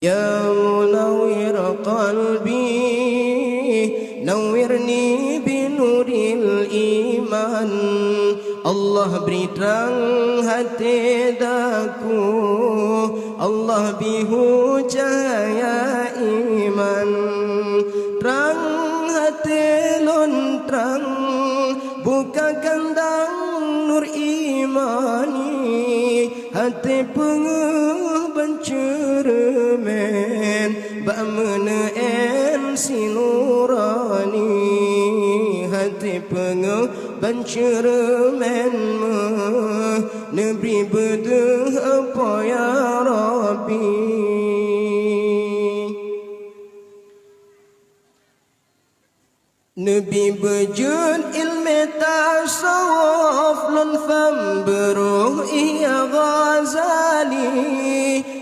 Ya munawwir qalbi nawwirni binuril iman. Allah beri terang hati daku, Allah bihu cahaya iman. Terang hati lon terang, buka kandang nur imani. Hati penguh bencermen, bak meneen sinurani. Hati penguh bencermen, Nabi beduh apa ya Rabbi. Nabi bejun ilmi tasawuf lun fam beruh iya Ghazali.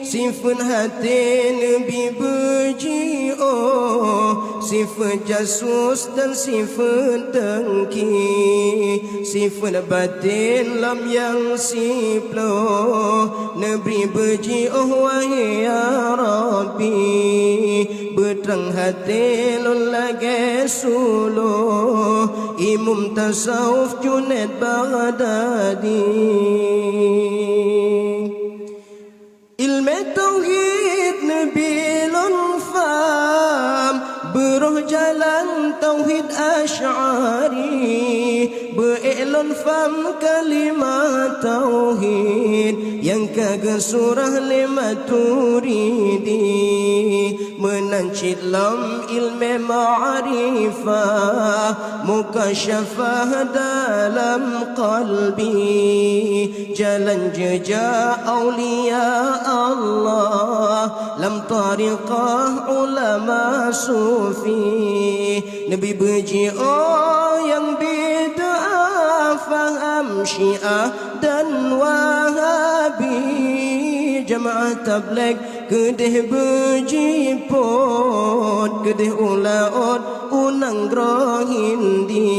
Sifun hati Nabi beji sifat jasus dan sifat dengki. Sifat batin lam yang siplo, Nabi beji wahai ya Rabbi. Berterang hati lun lagi suluh, Imam tasawuf Junaid Baghdadi. Ilmu tauhid Nabi lun faham, beruh jalan tauhid Asy'ari. Be'ilun fam kalimat tauhid, yang kagak surah lima turidi. Menancit lam ilmu ma'rifah, mukasyafah dalam qalbi. Jalan jejak awliya Allah, lam tariqah ulama sufi. Nabi beji yang bid'ah, faham syiah dan wahabi. Jamaah tabligh kedih bejipot, kedih ulaot unang hindi.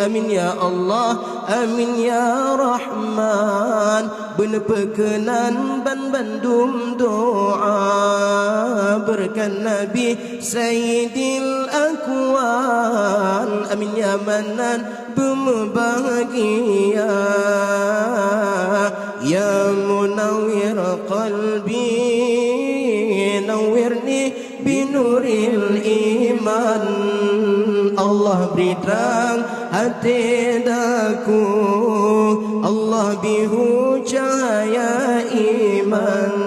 Amin ya Allah, amin ya Rahman. Benar perkenan ban bandum doa, berkan Nabi Sayyidil Akwan. Amin ya Manan berbahagia. Ya munawwir qalbi nawwirni binuril iman. Allah beri terang hati daku, Allah bihu cahaya iman.